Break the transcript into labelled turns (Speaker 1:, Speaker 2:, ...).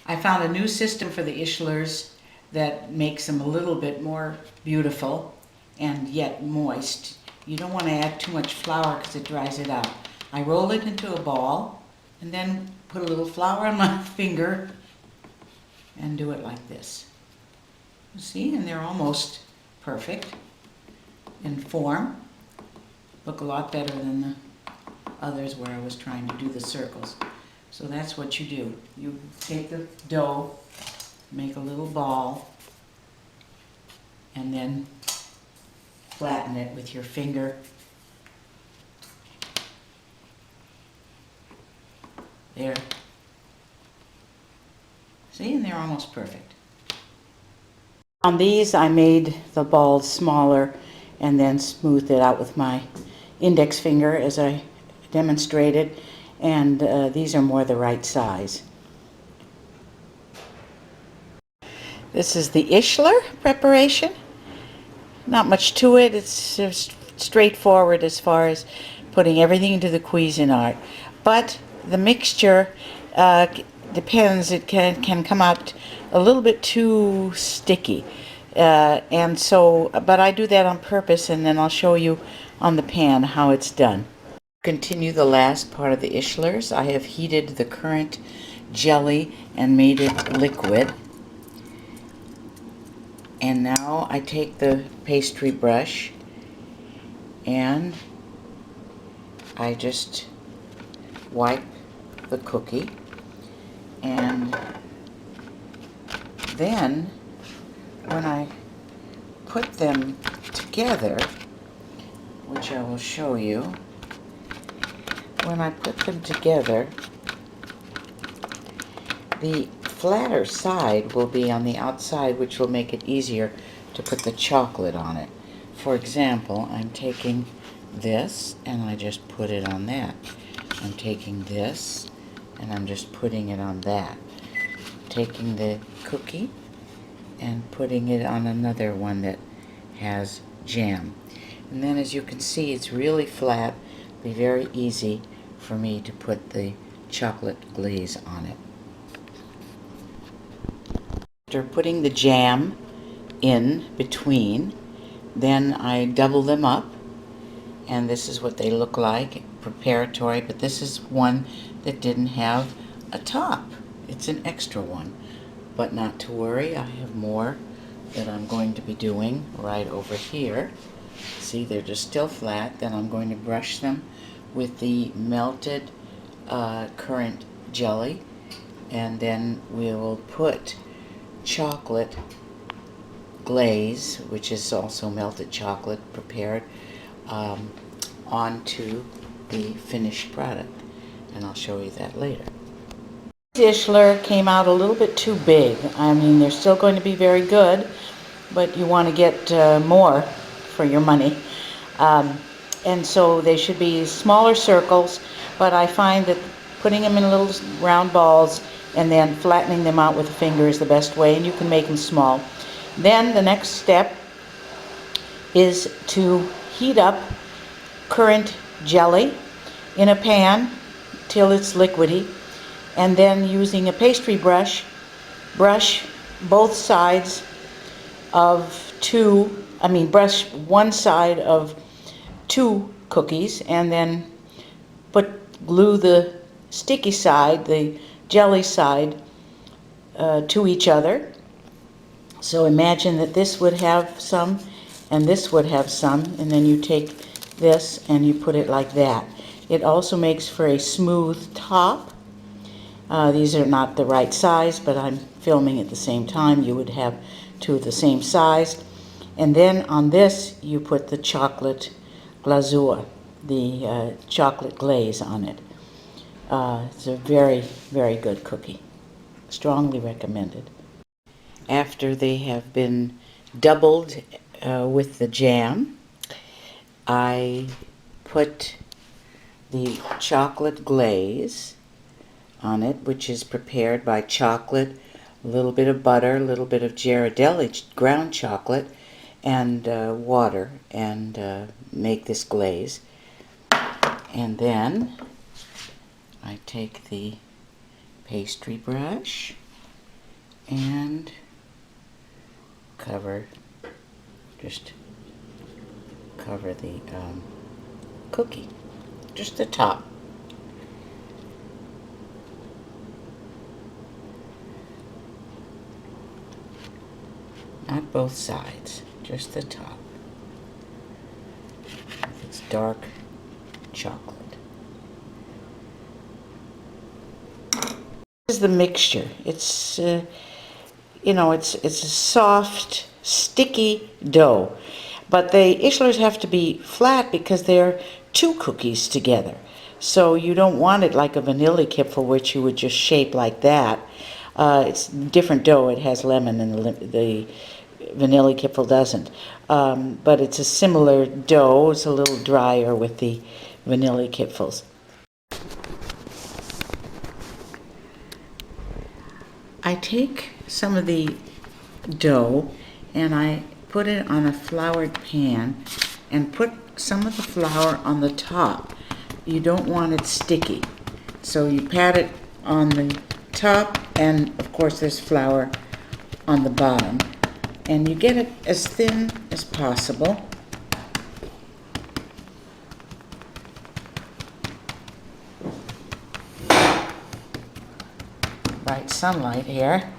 Speaker 1: I found a new system for the Ischlers that makes them a little bit more beautiful and yet moist. You don't want to add too much flour because it dries it out. I roll it into a ball and then put a little flour on my finger and do it like this. See, and they're almost perfect in form. Look a lot better than the others where I was trying to do the circles. So that's what you do. You take the dough, make a little ball, and then flatten it with your finger. There. See, and they're almost perfect. On these, I made the balls smaller and then smoothed it out with my index finger as I demonstrated, and these are more the right size. This is the Ischler preparation. Not much to it. It's just straightforward as far as putting everything into the Cuisinart. But the mixture depends. It can come out a little bit too sticky. And so, but I do that on purpose, and then I'll show you on the pan how it's done. Continue the last part of the Ischlers. I have heated the current jelly and made it liquid. And now I take the pastry brush and I just wipe the cookie, and then when I put them together, which I will show you, when I put them together, the flatter side will be on the outside, which will make it easier to put the chocolate on it. For example, I'm taking this and I just put it on that. I'm taking this and I'm just putting it on that. Taking the cookie and putting it on another one that has jam. And then, as you can see, it's really flat. It'll be very easy for me to put the chocolate glaze on it. After putting the jam in between, then I double them up, and this is what they look like, preparatory, but this is one that didn't have a top. It's an extra one, but not to worry, I have more that I'm going to be doing right over here. See, they're just still flat. Then I'm going to brush them with the melted currant jelly, and then we will put chocolate glaze, which is also melted chocolate prepared, onto the finished product, and I'll show you that later. Ischler came out a little bit too big. I mean, they're still going to be very good, but you want to get more for your money. And so they should be smaller circles, but I find that putting them in little round balls and then flattening them out with a finger is the best way, and you can make them small. Then the next step is to heat up currant jelly in a pan till it's liquidy, and then using a pastry brush, brush both sides of brush one side of two cookies, and then glue the sticky side, the jelly side, to each other. So imagine that this would have some and this would have some, and then you take this and you put it like that. It also makes for a smooth top. These are not the right size, but I'm filming at the same time. You would have two of the same size. And then on this you put the chocolate glazure, the chocolate glaze on it. It's a very, very good cookie. Strongly recommended. After they have been doubled with the jam, I put the chocolate glaze on it, which is prepared by chocolate, a little bit of butter, a little bit of Ghirardelli ground chocolate, and water, and make this glaze. And then I take the pastry brush and just cover the cookie, just the top. Not both sides, just the top. It's dark chocolate. This is the mixture. It's it's a soft, sticky dough, but the Ischlers have to be flat because they're two cookies together. So you don't want it like a vanilla kipfel, which you would just shape like that. It's different dough. It has lemon, and the vanilla kipfel doesn't. But it's a similar dough. It's a little drier with the vanilla kipfels. I take some of the dough and I put it on a floured pan and put some of the flour on the top. You don't want it sticky. So you pat it on the top, and of course there's flour on the bottom. And you get it as thin as possible. Bright sunlight here.